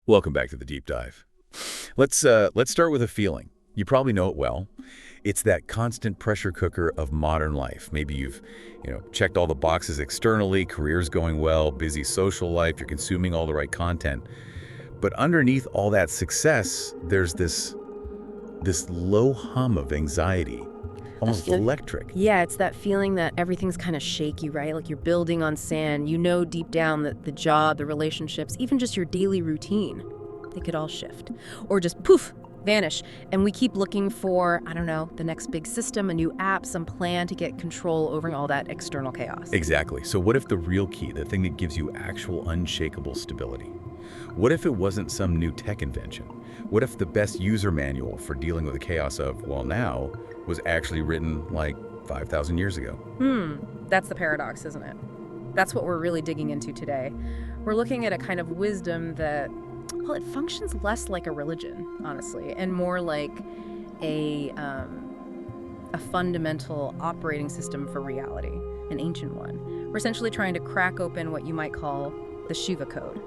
Welcome back to the deep dive. Let's start with a feeling. You probably know it well. It's that constant pressure cooker of modern life. Maybe you've, checked all the boxes externally, career's going well, busy social life, you're consuming all the right content. But underneath all that success, there's this low hum of anxiety, almost electric. Yeah, it's that feeling that everything's kind of shaky, right? Like you're building on sand. You know deep down that the job, the relationships, even just your daily routine, they could all shift. Or just poof, vanish. And we keep looking for, I don't know, the next big system, a new app, some plan to get control over all that external chaos. Exactly. So what if the real key, the thing that gives you actual unshakable stability? What if it wasn't some new tech invention? What if the best user manual for dealing with the chaos of, well, now, was actually written like 5,000 years ago? That's the paradox, isn't it? That's what we're really digging into today. We're looking at a kind of wisdom that, well, it functions less like a religion, honestly, and more like a fundamental operating system for reality, an ancient one. We're essentially trying to crack open what you might call the Shiva code.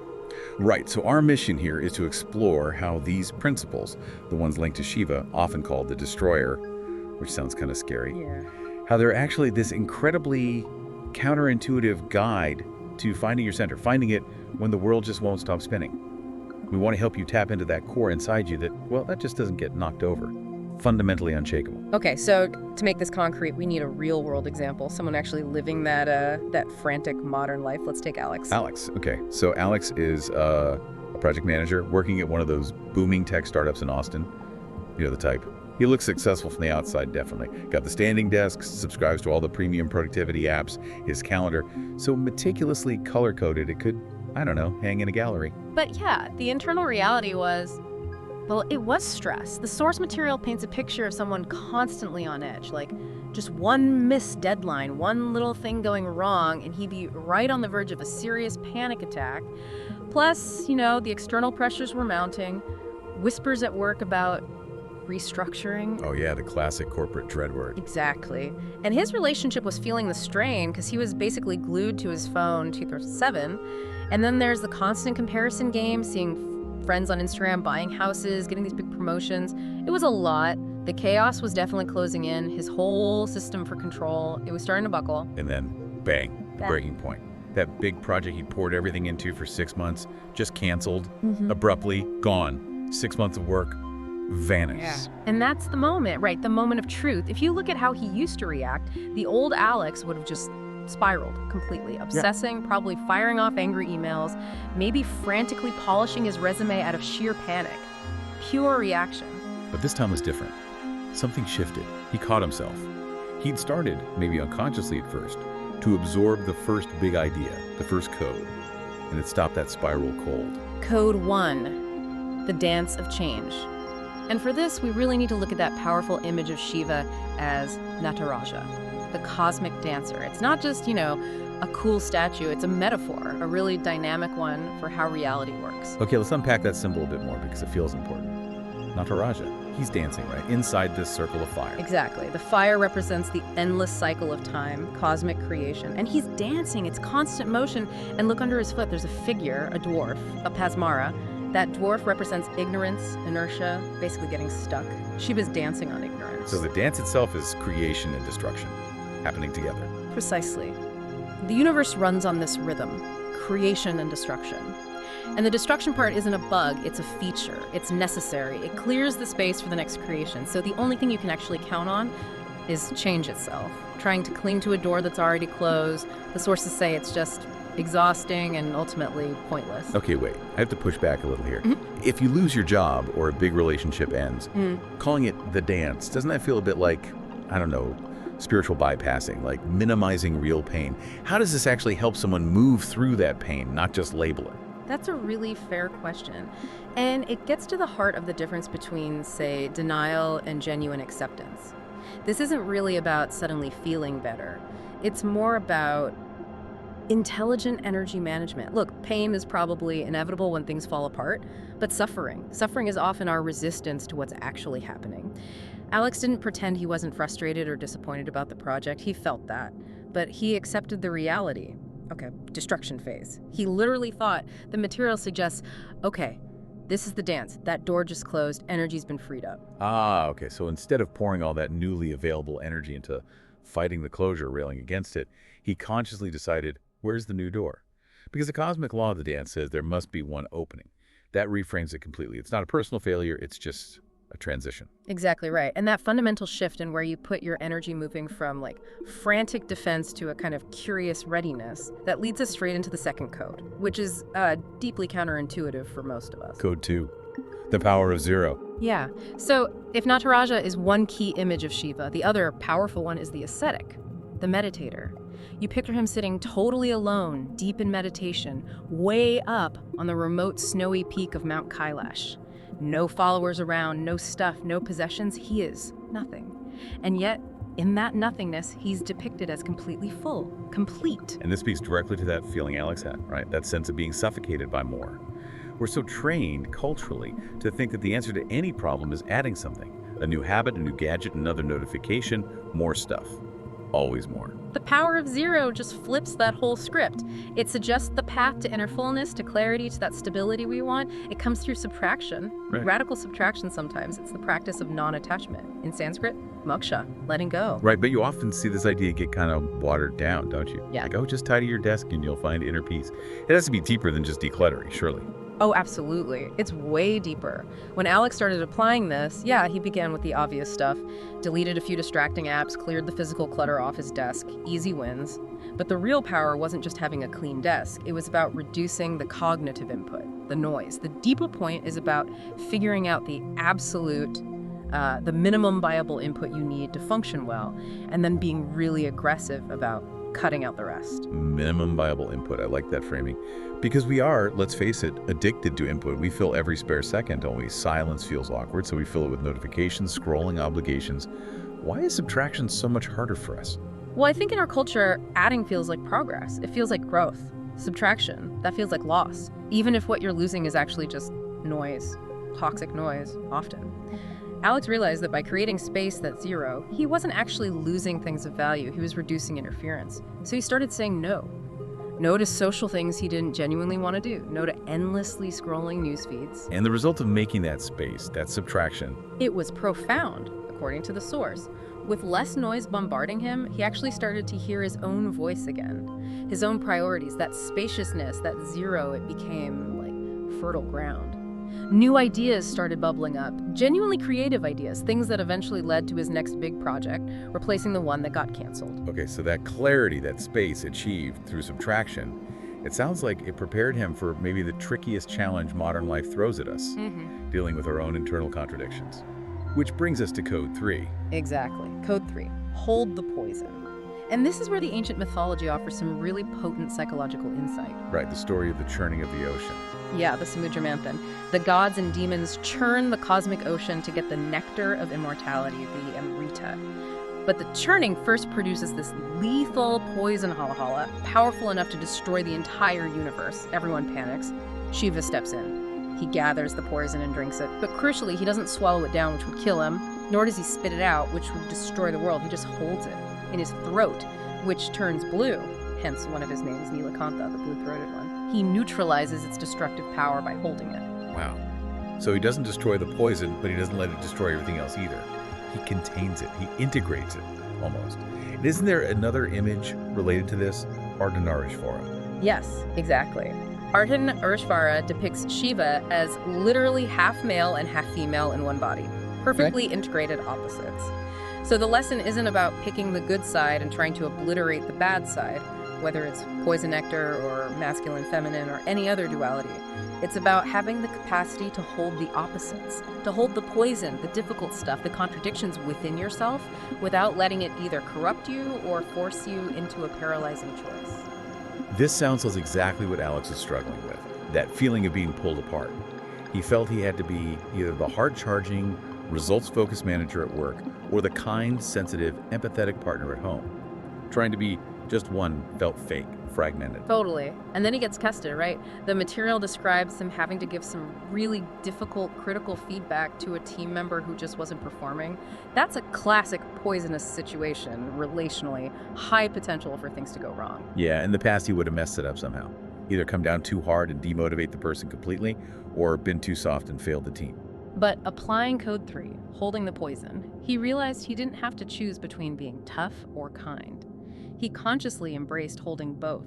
Right, so our mission here is to explore how these principles, the ones linked to Shiva, often called the Destroyer, which sounds kind of scary, Yeah. how they're actually this incredibly counterintuitive guide to finding your center, finding it when the world just won't stop spinning. We want to help you tap into that core inside you that, well, that just doesn't get knocked over. Fundamentally unshakable. Okay, so to make this concrete, we need a real-world example, someone actually living that frantic modern life. Let's take Alex. Alex, okay. So Alex is a project manager working at one of those booming tech startups in Austin. You know the type. He looks successful from the outside, definitely. Got the standing desk, subscribes to all the premium productivity apps, his calendar, so meticulously color-coded it could, I don't know, hang in a gallery. But yeah, the internal reality was, well, it was stress. The source material paints a picture of someone constantly on edge, like just one missed deadline, one little thing going wrong, and he'd be right on the verge of a serious panic attack. Plus, the external pressures were mounting, whispers at work about restructuring. Oh yeah, the classic corporate dread word. Exactly. And his relationship was feeling the strain because he was basically glued to his phone 24/7. And then there's the constant comparison game, seeing friends on Instagram buying houses, getting these big promotions. It was a lot. The chaos was definitely closing in. His whole system for control, it was starting to buckle. And then, bang, the breaking point. That big project he'd poured everything into for 6 months, just canceled, abruptly, gone. 6 months of work, vanished. Yeah. And that's the moment, right? The moment of truth. If you look at how he used to react, the old Alex would have just spiraled completely, obsessing, probably firing off angry emails, maybe frantically polishing his resume out of sheer panic. Pure reaction. But this time was different. Something shifted. He caught himself. He'd started, maybe unconsciously at first, to absorb the first big idea, the first code, and it stopped that spiral cold. Code 1, the dance of change. And for this, we really need to look at that powerful image of Shiva as Nataraja, the cosmic dancer. It's not just, a cool statue. It's a metaphor, a really dynamic one for how reality works. Okay, let's unpack that symbol a bit more because it feels important. Nataraja, he's dancing, right? Inside this circle of fire. Exactly. The fire represents the endless cycle of time, cosmic creation. And he's dancing. It's constant motion. And look under his foot. There's a figure, a dwarf, a Pasmara. That dwarf represents ignorance, inertia, basically getting stuck. Shiva's dancing on ignorance. So the dance itself is creation and destruction happening together. Precisely. The universe runs on this rhythm, creation and destruction. And the destruction part isn't a bug, it's a feature. It's necessary. It clears the space for the next creation. So the only thing you can actually count on is change itself. Trying to cling to a door that's already closed. The sources say it's just exhausting and ultimately pointless. Okay, wait. I have to push back a little here. If you lose your job or a big relationship ends, calling it the dance, doesn't that feel a bit like, I don't know, spiritual bypassing, like minimizing real pain? How does this actually help someone move through that pain, not just label it? That's a really fair question. And it gets to the heart of the difference between, say, denial and genuine acceptance. This isn't really about suddenly feeling better. It's more about intelligent energy management. Look, pain is probably inevitable when things fall apart, but suffering is often our resistance to what's actually happening. Alex didn't pretend he wasn't frustrated or disappointed about the project. He felt that, but he accepted the reality. Okay, destruction phase. He literally thought the material suggests, okay, This is the dance. That door just closed. Energy's been freed up. Ah, okay. So instead of pouring all that newly available energy into fighting the closure, railing against it, he consciously decided, where's the new door? Because the cosmic law of the dance says there must be one opening. That reframes it completely. It's not a personal failure, it's just a transition. Exactly right. And that fundamental shift in where you put your energy moving from like frantic defense to a kind of curious readiness, that leads us straight into the second code, which is deeply counterintuitive for most of us. Code 2, the power of zero. Yeah. So if Nataraja is one key image of Shiva, the other powerful one is the ascetic, the meditator. You picture him sitting totally alone, deep in meditation, way up on the remote snowy peak of Mount Kailash. No followers around, no stuff, no possessions. He is nothing. And yet, in that nothingness, he's depicted as completely full, complete. And this speaks directly to that feeling Alex had, right? That sense of being suffocated by more. We're so trained culturally to think that the answer to any problem is adding something. A new habit, a new gadget, another notification, more stuff. Always more. The power of zero just flips that whole script. It suggests the path to inner fullness, to clarity, to that stability we want. It comes through subtraction, Right. Radical subtraction sometimes. It's the practice of non-attachment. In Sanskrit, moksha, letting go. Right, but you often see this idea get kind of watered down, don't you? Yeah. Like, oh, just tidy your desk and you'll find inner peace. It has to be deeper than just decluttering, surely. Oh, absolutely. It's way deeper. When Alex started applying this, yeah, he began with the obvious stuff. Deleted a few distracting apps, cleared the physical clutter off his desk. Easy wins. But the real power wasn't just having a clean desk. It was about reducing the cognitive input, the noise. The deeper point is about figuring out the absolute, the minimum viable input you need to function well, and then being really aggressive about cutting out the rest. Minimum viable input. I like that framing. Because we are, let's face it, addicted to input. We fill every spare second, don't we? Silence feels awkward, so we fill it with notifications, scrolling, obligations. Why is subtraction so much harder for us? Well, I think in our culture, adding feels like progress. It feels like growth. Subtraction, that feels like loss. Even if what you're losing is actually just noise, toxic noise, often. Alex realized that by creating space that's zero, he wasn't actually losing things of value, he was reducing interference. So he started saying no. No to social things he didn't genuinely want to do. No to endlessly scrolling news feeds. And the result of making that space, that subtraction, It was profound, according to the source. With less noise bombarding him, he actually started to hear his own voice again. His own priorities, that spaciousness, that zero, it became like fertile ground. New ideas started bubbling up, genuinely creative ideas, things that eventually led to his next big project, replacing the one that got canceled. okay, so that clarity, that space achieved through subtraction, it sounds like it prepared him for maybe the trickiest challenge modern life throws at us, dealing with our own internal contradictions. Which brings us to code 3. Exactly. Code 3. Hold the poison. And this is where the ancient mythology offers some really potent psychological insight. Right, the story of the churning of the ocean. Yeah, the Samudra Manthan. The gods and demons churn the cosmic ocean to get the nectar of immortality, the Amrita. But the churning first produces this lethal poison halahala, powerful enough to destroy the entire universe. Everyone panics. Shiva steps in. He gathers the poison and drinks it. But crucially, he doesn't swallow it down, which would kill him, nor does he spit it out, which would destroy the world. He just holds it in his throat, which turns blue, hence one of his names, Nilakantha, the blue-throated one. He neutralizes its destructive power by holding it. Wow. So he doesn't destroy the poison, but he doesn't let it destroy everything else either. He contains it. He integrates it, almost. And isn't there another image related to this? Ardhanarishvara. Yes, exactly. Ardhanarishvara depicts Shiva as literally half male and half female in one body, perfectly integrated opposites. So the lesson isn't about picking the good side and trying to obliterate the bad side, whether it's poison nectar or masculine feminine or any other duality. It's about having the capacity to hold the opposites, to hold the poison, the difficult stuff, the contradictions within yourself without letting it either corrupt you or force you into a paralyzing choice. This sounds like exactly what Alex is struggling with, that feeling of being pulled apart. He felt he had to be either the hard-charging, results-focused manager at work or the kind, sensitive, empathetic partner at home. Trying to be just one felt fake, fragmented. Totally. And then he gets tested, right? The material describes him having to give some really difficult, critical feedback to a team member who just wasn't performing. That's a classic poisonous situation, relationally. High potential for things to go wrong. Yeah, in the past he would have messed it up somehow. Either come down too hard and demotivate the person completely, or been too soft and failed the team. But applying Code 3, holding the poison, he realized he didn't have to choose between being tough or kind. He consciously embraced holding both.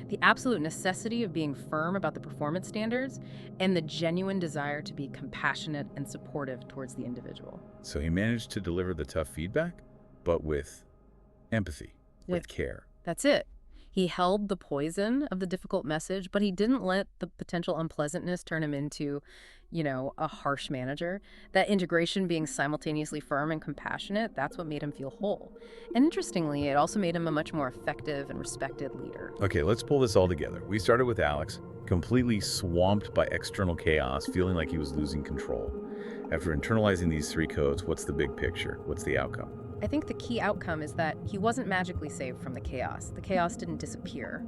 The absolute necessity of being firm about the performance standards and the genuine desire to be compassionate and supportive towards the individual. So he managed to deliver the tough feedback, but with empathy, with care. That's it. He held the poison of the difficult message, but he didn't let the potential unpleasantness turn him into, a harsh manager. That integration, being simultaneously firm and compassionate, that's what made him feel whole. And interestingly, it also made him a much more effective and respected leader. Okay, let's pull this all together. We started with Alex, completely swamped by external chaos, feeling like he was losing control. After internalizing these 3 codes, what's the big picture? What's the outcome? I think the key outcome is that he wasn't magically saved from the chaos. The chaos didn't disappear.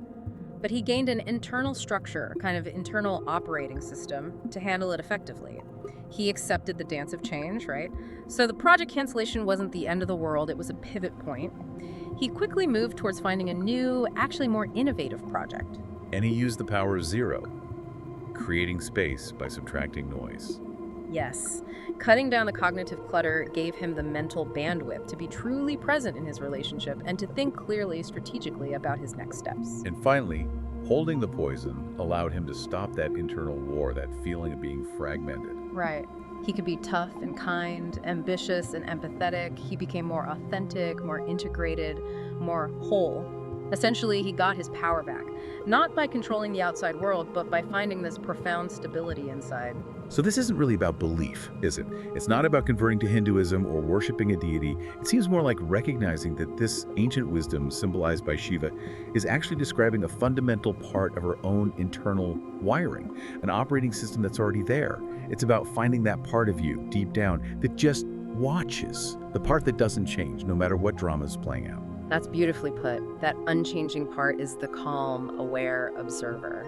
But he gained an internal structure, kind of internal operating system, to handle it effectively. He accepted the dance of change, right? So the project cancellation wasn't the end of the world, it was a pivot point. He quickly moved towards finding a new, actually more innovative project. And he used the power of 0, creating space by subtracting noise. Yes. Cutting down the cognitive clutter gave him the mental bandwidth to be truly present in his relationship and to think clearly, strategically about his next steps. And finally, holding the poison allowed him to stop that internal war, that feeling of being fragmented. Right. He could be tough and kind, ambitious and empathetic. He became more authentic, more integrated, more whole. Essentially, he got his power back, not by controlling the outside world, but by finding this profound stability inside. So this isn't really about belief, is it? It's not about converting to Hinduism or worshiping a deity. It seems more like recognizing that this ancient wisdom, symbolized by Shiva, is actually describing a fundamental part of our own internal wiring, an operating system that's already there. It's about finding that part of you, deep down, that just watches, the part that doesn't change, no matter what drama is playing out. That's beautifully put. That unchanging part is the calm, aware observer.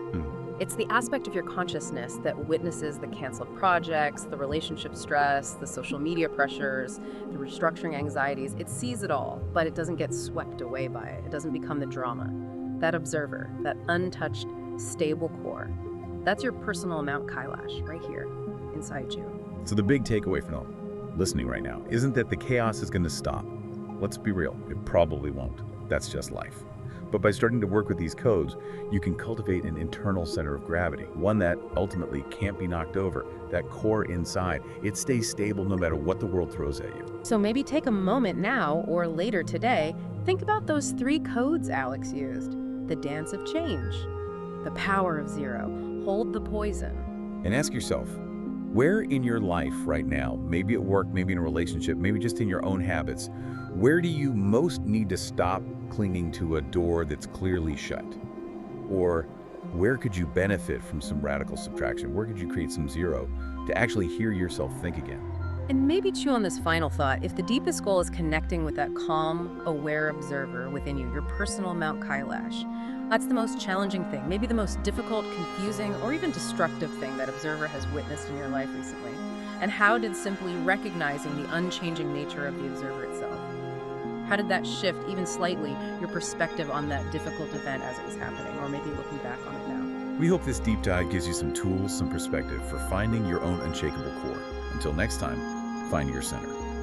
It's the aspect of your consciousness that witnesses the canceled projects, the relationship stress, the social media pressures, the restructuring anxieties. It sees it all, but it doesn't get swept away by it. It doesn't become the drama. That observer, that untouched, stable core, that's your personal Mount Kailash right here, inside you. So the big takeaway from all listening right now isn't that the chaos is going to stop. Let's be real, it probably won't. That's just life. But by starting to work with these codes, you can cultivate an internal center of gravity, one that ultimately can't be knocked over. That core inside, it stays stable no matter what the world throws at you. So maybe take a moment now or later today, think about those 3 codes Alex used. The dance of change, the power of 0, hold the poison. And ask yourself, where in your life right now, maybe at work, maybe in a relationship, maybe just in your own habits, where do you most need to stop clinging to a door that's clearly shut? Or where could you benefit from some radical subtraction? Where could you create some 0 to actually hear yourself think again? And maybe chew on this final thought. If the deepest goal is connecting with that calm, aware observer within you, your personal Mount Kailash, that's the most challenging thing, maybe the most difficult, confusing, or even destructive thing that observer has witnessed in your life recently. And how did simply recognizing the unchanging nature of the observer itself? How did that shift, even slightly, your perspective on that difficult event as it was happening, or maybe looking back on it now? We hope this deep dive gives you some tools, some perspective for finding your own unshakable core. Until next time, find your center.